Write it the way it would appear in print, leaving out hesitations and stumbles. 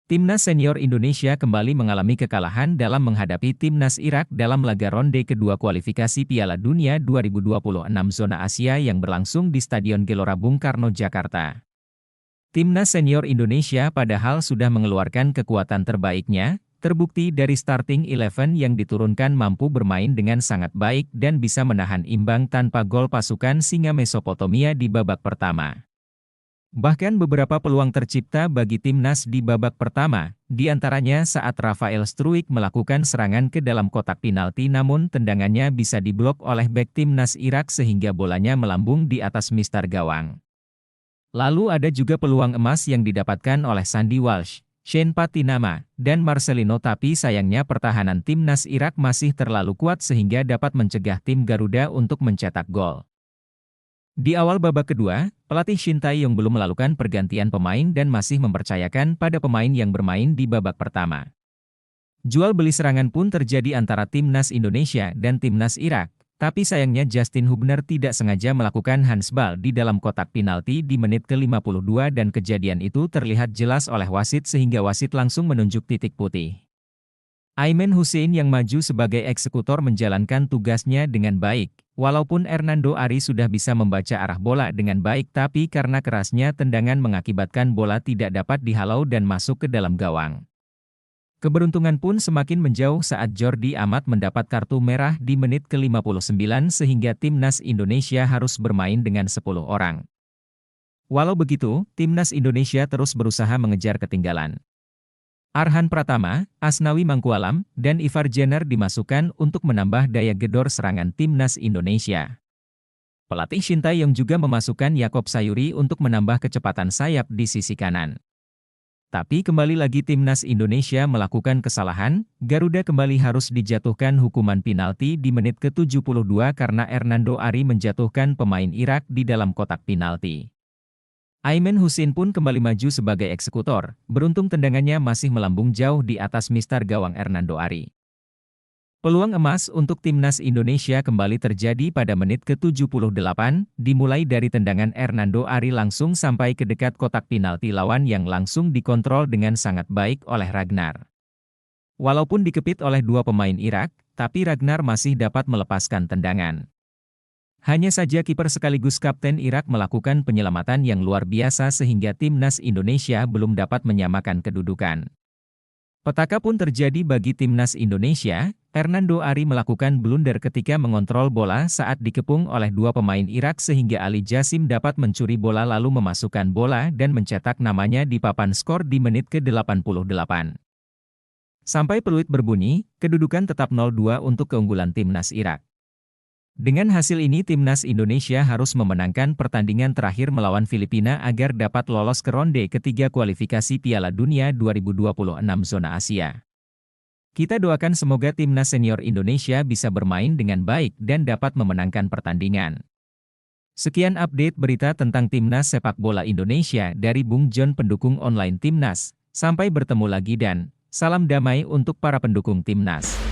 Timnas senior Indonesia kembali mengalami kekalahan dalam menghadapi Timnas Irak dalam laga ronde kedua kualifikasi Piala Dunia 2026 zona Asia yang berlangsung di Stadion Gelora Bung Karno, Jakarta. Timnas senior Indonesia padahal sudah mengeluarkan kekuatan terbaiknya, terbukti dari starting 11 yang diturunkan mampu bermain dengan sangat baik dan bisa menahan imbang tanpa gol pasukan Singa Mesopotamia di babak pertama. Bahkan beberapa peluang tercipta bagi timnas di babak pertama, di antaranya saat Rafael Struijk melakukan serangan ke dalam kotak penalti namun tendangannya bisa diblok oleh bek timnas Irak sehingga bolanya melambung di atas mistar gawang. Lalu ada juga peluang emas yang didapatkan oleh Sandy Walsh, Shane Patinama, dan Marcelino tapi sayangnya pertahanan timnas Irak masih terlalu kuat sehingga dapat mencegah tim Garuda untuk mencetak gol. Di awal babak kedua, pelatih Shin Tae-yong belum melakukan pergantian pemain dan masih mempercayakan pada pemain yang bermain di babak pertama. Jual beli serangan pun terjadi antara timnas Indonesia dan timnas Irak, tapi sayangnya Justin Hubner tidak sengaja melakukan handsball di dalam kotak penalti di menit ke-52 dan kejadian itu terlihat jelas oleh wasit sehingga wasit langsung menunjuk titik putih. Aimen Hussein yang maju sebagai eksekutor menjalankan tugasnya dengan baik, walaupun Hernando Ari sudah bisa membaca arah bola dengan baik tapi karena kerasnya tendangan mengakibatkan bola tidak dapat dihalau dan masuk ke dalam gawang. Keberuntungan pun semakin menjauh saat Jordi Amat mendapat kartu merah di menit ke-59 sehingga timnas Indonesia harus bermain dengan 10 orang. Walau begitu, timnas Indonesia terus berusaha mengejar ketinggalan. Arhan Pratama, Asnawi Mangkualam, dan Ivar Jenner dimasukkan untuk menambah daya gedor serangan timnas Indonesia. Pelatih Shin Tae-yong juga memasukkan Yakob Sayuri untuk menambah kecepatan sayap di sisi kanan. Tapi kembali lagi timnas Indonesia melakukan kesalahan, Garuda kembali harus dijatuhkan hukuman penalti di menit ke-72 karena Hernando Ari menjatuhkan pemain Irak di dalam kotak penalti. Aimen Hussein pun kembali maju sebagai eksekutor, beruntung tendangannya masih melambung jauh di atas mistar gawang Hernando Ari. Peluang emas untuk timnas Indonesia kembali terjadi pada menit ke-78, dimulai dari tendangan Hernando Ari langsung sampai ke dekat kotak penalti lawan yang langsung dikontrol dengan sangat baik oleh Ragnar. Walaupun dikepit oleh dua pemain Irak, tapi Ragnar masih dapat melepaskan tendangan. Hanya saja kiper sekaligus kapten Irak melakukan penyelamatan yang luar biasa sehingga timnas Indonesia belum dapat menyamakan kedudukan. Petaka pun terjadi bagi timnas Indonesia, Hernando Ari melakukan blunder ketika mengontrol bola saat dikepung oleh dua pemain Irak sehingga Ali Jasim dapat mencuri bola lalu memasukkan bola dan mencetak namanya di papan skor di menit ke-88. Sampai peluit berbunyi, kedudukan tetap 0-2 untuk keunggulan timnas Irak. Dengan hasil ini timnas Indonesia harus memenangkan pertandingan terakhir melawan Filipina agar dapat lolos ke ronde ketiga kualifikasi Piala Dunia 2026 zona Asia. Kita doakan semoga timnas senior Indonesia bisa bermain dengan baik dan dapat memenangkan pertandingan. Sekian update berita tentang timnas sepak bola Indonesia dari Bung John pendukung online timnas. Sampai bertemu lagi dan salam damai untuk para pendukung timnas.